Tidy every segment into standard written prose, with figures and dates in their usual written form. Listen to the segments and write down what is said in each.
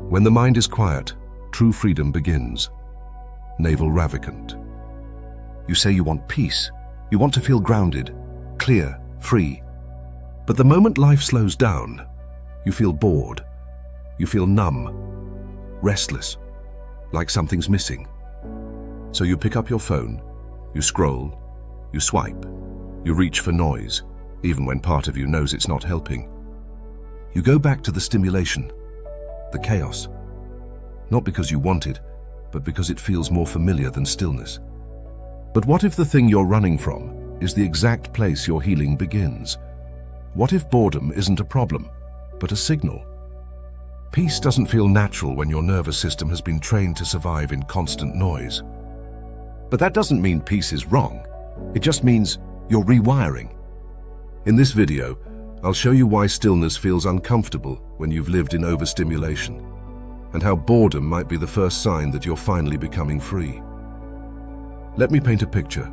When the mind is quiet, true freedom begins. Naval Ravikant. You say you want peace. You want to feel grounded, clear, free. But the moment life slows down, you feel bored. You feel numb, restless, like something's missing. So you pick up your phone, you scroll, you swipe, you reach for noise, even when part of you knows it's not helping. You go back to the stimulation, the chaos, not because you want it, but because it feels more familiar than stillness. But what if the thing you're running from is the exact place your healing begins? What if boredom isn't a problem, but a signal? Peace doesn't feel natural when your nervous system has been trained to survive in constant noise. But that doesn't mean peace is wrong. It just means you're rewiring. In this video, I'll show you why stillness feels uncomfortable when you've lived in overstimulation, and how boredom might be the first sign that you're finally becoming free. Let me paint a picture.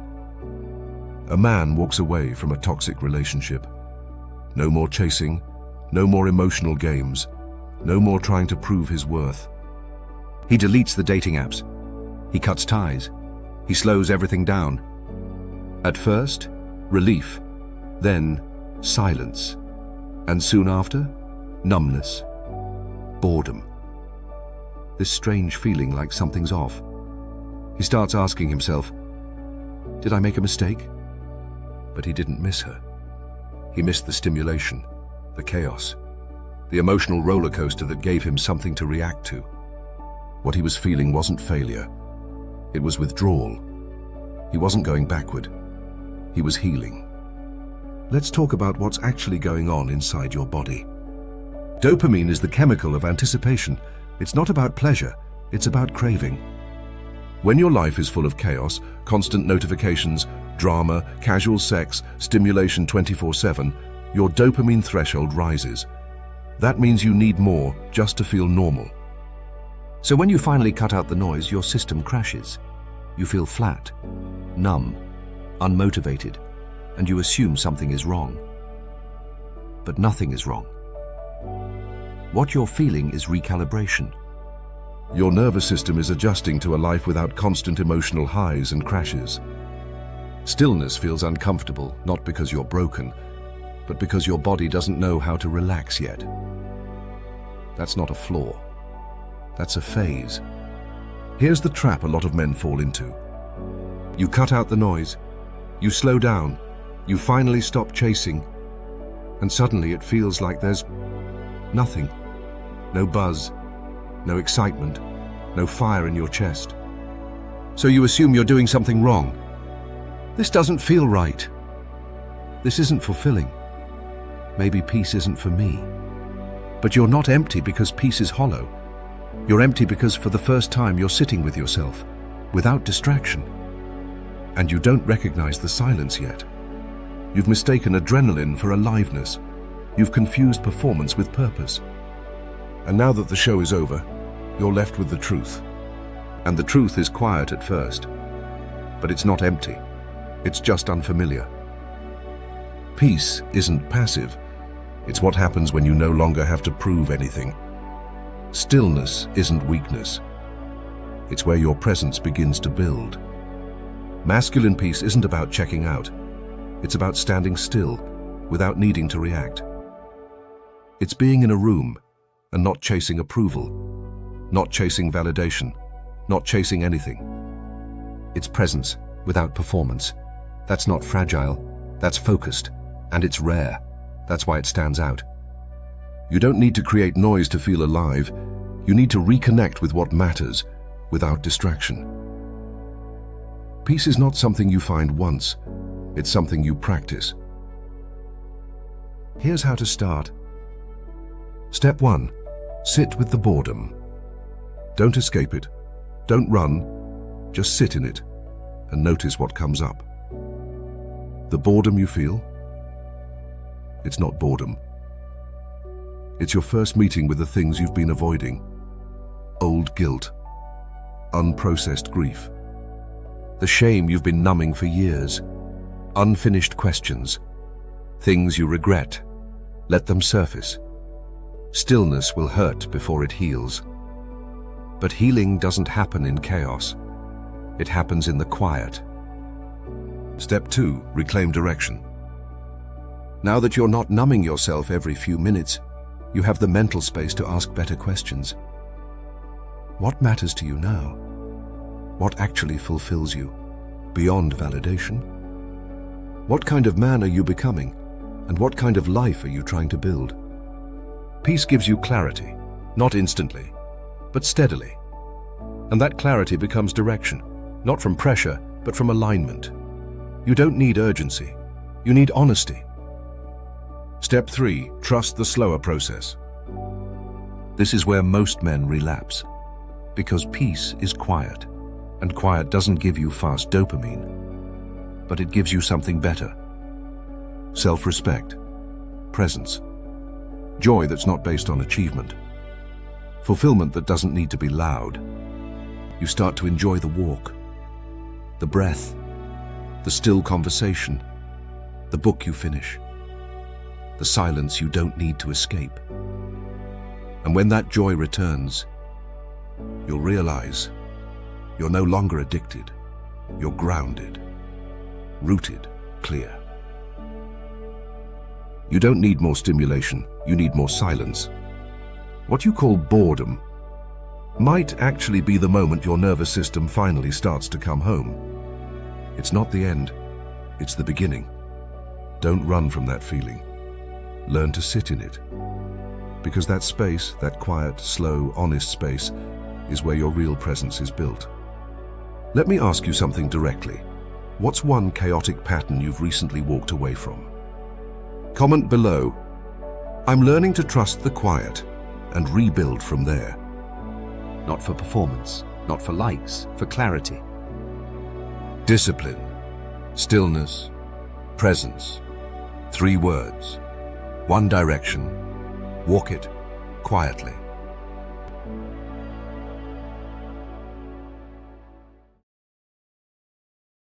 A man walks away from a toxic relationship. No more chasing, no more emotional games, no more trying to prove his worth. He deletes the dating apps. He cuts ties. He slows everything down. At first, relief, then silence, and soon after, numbness, boredom. This strange feeling like something's off. He starts asking himself, did I make a mistake? But he didn't miss her. He missed the stimulation, the chaos, the emotional roller coaster that gave him something to react to. What he was feeling wasn't failure. It was withdrawal. He wasn't going backward. He was healing. Let's talk about what's actually going on inside your body. Dopamine is the chemical of anticipation. It's not about pleasure, it's about craving. When your life is full of chaos, constant notifications, drama, casual sex, stimulation 24/7, your dopamine threshold rises. That means you need more just to feel normal. So when you finally cut out the noise, your system crashes. You feel flat, numb, unmotivated, and you assume something is wrong. But nothing is wrong. What you're feeling is recalibration. Your nervous system is adjusting to a life without constant emotional highs and crashes. Stillness feels uncomfortable, not because you're broken, but because your body doesn't know how to relax yet. That's not a flaw. That's a phase. Here's the trap a lot of men fall into. You cut out the noise, you slow down, you finally stop chasing, and suddenly it feels like there's nothing. No buzz, no excitement, no fire in your chest. So you assume you're doing something wrong. This doesn't feel right. This isn't fulfilling. Maybe peace isn't for me. But you're not empty because peace is hollow. You're empty because for the first time you're sitting with yourself, without distraction. And you don't recognize the silence yet. You've mistaken adrenaline for aliveness. You've confused performance with purpose. And now that the show is over, you're left with the truth. And the truth is quiet at first. But it's not empty. It's just unfamiliar. Peace isn't passive. It's what happens when you no longer have to prove anything. Stillness isn't weakness. It's where your presence begins to build. Masculine peace isn't about checking out. It's about standing still, without needing to react. It's being in a room and not chasing approval, not chasing validation, not chasing anything. It's presence without performance. That's not fragile, that's focused, and it's rare. That's why it stands out. You don't need to create noise to feel alive. You need to reconnect with what matters, without distraction. Peace is not something you find once, it's something you practice. Here's how to start. Step 1. Sit with the boredom. Don't escape it. Don't run. Just sit in it and notice what comes up. The boredom you feel? It's not boredom. It's your first meeting with the things you've been avoiding. Old guilt. Unprocessed grief. The shame you've been numbing for years. Unfinished questions. Things you regret. Let them surface. Stillness will hurt before it heals. But healing doesn't happen in chaos. It happens in the quiet. Step 2. Reclaim direction. Now that you're not numbing yourself every few minutes, you have the mental space to ask better questions. What matters to you now? What actually fulfills you, beyond validation? What kind of man are you becoming, and what kind of life are you trying to build? Peace gives you clarity, not instantly, but steadily. And that clarity becomes direction, not from pressure, but from alignment. You don't need urgency, you need honesty. Step 3. Trust the slower process. This is where most men relapse, because peace is quiet, and quiet doesn't give you fast dopamine, but it gives you something better. Self-respect, presence, joy that's not based on achievement, fulfillment that doesn't need to be loud. You start to enjoy the walk, the breath, the still conversation, the book you finish, the silence you don't need to escape. And when that joy returns, you'll realize you're no longer addicted. You're grounded, rooted, clear. You don't need more stimulation, you need more silence. What you call boredom might actually be the moment your nervous system finally starts to come home. It's not the end, it's the beginning. Don't run from that feeling. Learn to sit in it. Because that space, that quiet, slow, honest space, is where your real presence is built. Let me ask you something directly. What's one chaotic pattern you've recently walked away from? Comment below. I'm learning to trust the quiet and rebuild from there. Not for performance, not for likes, for clarity. Discipline, stillness, presence. 3 words, 1 direction. Walk it quietly.